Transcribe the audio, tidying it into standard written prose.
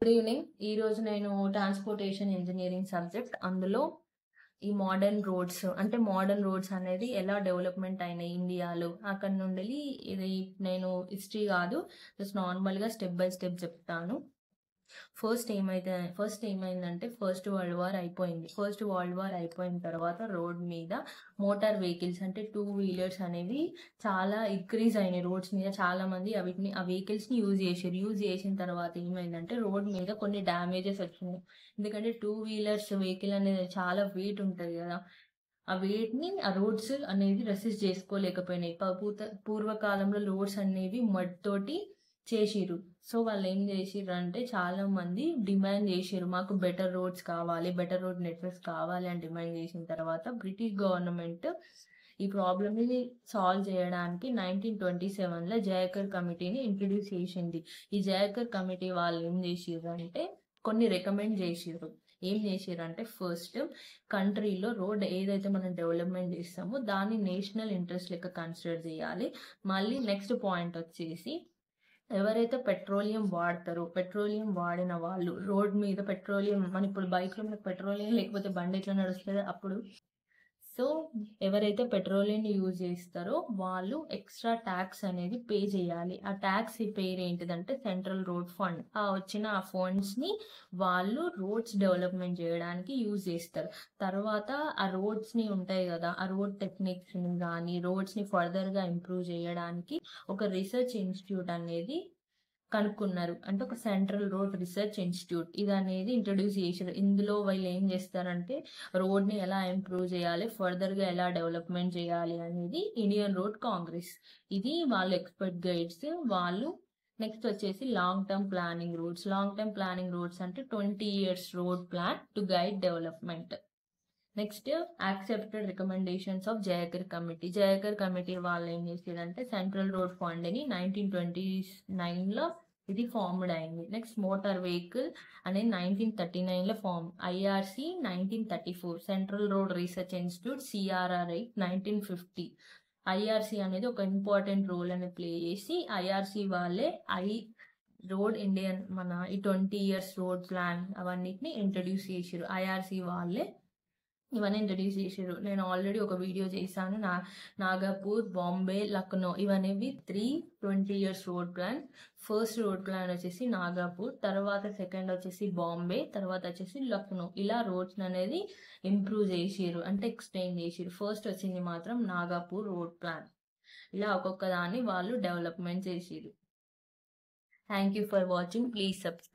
Good evening. ఈరోజు నేను transportation engineering subject. అందులో ఈ మోడర్న్ రోడ్స్ అనేది ఎలా డెవలప్‌మెంట్ అయినాయి ఇండియాలో. అక్కడి నుండెళ్ళి ఇది నేను హిస్టరీ గాదు. జస్ట్ నార్మల్‌గా స్టెప్ బై స్టెప్ చెప్తాను. ఫస్ట్ ఏమైందంటే ఫస్ట్ వరల్డ్ వార్ అయిపోయింది. ఫస్ట్ వరల్డ్ వార్ అయిపోయిన తర్వాత రోడ్ మీద మోటార్ వెహికల్స్ అంటే 2 వీలర్స్ అనేవి చాలా ఇంక్రీజ్ అయినాయి రోడ్స్ మీద. చాలా మంది ఆ వెహికల్స్‌ని యూజ్ చేసిర్రు. యూజ్ చేసిన తర్వాత ఏమైందంటే రోడ్ మీద కొన్ని డ్యామేజెస్ వచ్చినాయి. ఎందుకంటే 2 వీలర్స్ వెహికల్ అనేది చాలా వెయిట్ ఉంటది గదా! ఆ వెయిట్‌ని ఆ రోడ్స్ అనేది రెసిస్ట్ చేసుకోలేకపోయినాయి. పూర్వకాలంలో రోడ్స్ అనేవి మడ్ తోటి చేసిర్రు. సో, వాళ్ళేం జేసిర్రంటే చాలా మంది డిమాండ్ జేసిర్రు. మాకు బెటర్ రోడ్స్ కావాలి, బెటర్ రోడ్ నెట్వర్క్స్ కావాలి అని డిమాండ్ జేసిన తర్వాత బ్రిటిష్ గవర్నమెంట్ ఈ ప్రాబ్లమ్‌ని సాల్వ్ చేయడానికి 1927లో జయాకర్ కమిటీని ఇంట్రొడ్యూస్ చేసింది. ఈ జయాకర్ కమిటీ వాళ్ళు ఏం జేసిర్రంటే కొన్ని రికమెండ్ జేసిర్రు. ఏం జేసిర్రంటే ఫస్ట్ కంట్రీలో రోడ్ ఏదైతే మనం డెవలప్‌మెంట్ జేస్తామో దాన్ని నేషనల్ ఇంట్రెస్ట్ లెక్క కన్సిడర్ జేయాలి. మళ్ళీ నెక్స్ట్ పాయింట్ వచ్చేసి ఎవరైతే పెట్రోలియం వాడిన వాళ్ళు రోడ్ మీద మన ఇప్పుడు బైక్‌లో మనకు పెట్రోలియం లేకపోతే బండి ఎట్లా నడుస్తది అప్పుడు. సో, ఎవరైతే పెట్రోలియంని యూజ్ చేస్తారో వాళ్ళు ఎక్స్‌ట్రా టాక్స్ అనేది పే చేయాలి. ఆ టాక్స్ పేరేంటిదంటే సెంట్రల్ రోడ్ ఫండ్. ఆ ఫండ్స్‌ని వాళ్ళు రోడ్స్ డెవలప్‌మెంట్ చేయడానికి యూజ్ చేస్తారు. తర్వాత ఆ రోడ్స్‌ని ఉంటాయి గదా! ఆ రోడ్ టెక్నిక్స్‌ని గానీ, రోడ్స్‌ని ఫర్దర్‌గా ఇంప్రూవ్ చేయడానికి ఒక రిసర్చ్ ఇన్‌స్టిట్యూట్ అనేది కనుక్కున్నారు. అంటే ఒక సెంట్రల్ రోడ్ రిసర్చ్ ఇన్‌స్టిట్యూట్ ఇదనేది ఇంట్రొడ్యూస్ చేసిర్రు. ఇందులో వీళ్ళు ఏం చేస్తారంటే రోడ్‌ని ఎలా ఇంప్రూవ్ చేయాలి, ఫర్దర్‌గా ఎలా డెవలప్‌మెంట్ చేయాలి అనేది ఇండియన్ రోడ్ కాంగ్రెస్. ఇది వాళ్ళ ఎక్స్‌పర్ట్ గైడ్స్. వాళ్ళు నెక్స్ట్ వచ్చేసి లాంగ్ టర్మ్ ప్లానింగ్ రోడ్స్ అంటే 20 years road plan to guide development. Next accepted recommendations of Jayakar committee వాళ్ళు ఏం చేసిర్రంటే సెంట్రల్ రోడ్ ఫండ్‌ని 1929లో ఇది ఫార్మ్డ్ అయింది. నెక్స్ట్ మోటార్ వెహికల్ అనేది 1939లో form. IRC 1934, central road research institute CRRI 1950. IRC అనేది ఒక ఇంపార్టెంట్ రోల్ అనేది ప్లే చేసి ఐఆర్‌సి వాళ్ళే ఈ 20 ఇయర్స్ రోడ్ ప్లాన్ అవన్నిటిని ఇంట్రొడ్యూస్ చేసిర్రు. ఐఆర్‌సి వాళ్ళే ఇవన్నీ ఇంట్రొడ్యూస్ చేసిర్రు. నేను ఆల్రెడీ ఒక వీడియో చేశాను. నాగపూర్, బాంబే, లక్నో ఇవనేవి 20 years road plan. First road plan వచ్చేసి నాగపూర్, తర్వాత సెకండ్ వచ్చేసి బాంబే, తర్వాత వచ్చేసి లక్నో. ఇలా రోడ్స్ అనేది ఇంప్రూవ్ చేసిర్రు అంటే ఎక్స్‌టెండ్ చేసిర్రు. ఫస్ట్ వచ్చింది మాత్రం నాగపూర్ రోడ్ ప్లాన్. ఇలా ఒక్కొక్క దాన్ని వాళ్ళు డెవలప్‌మెంట్ చేసిర్రు. Thank you for watching. Please subscribe.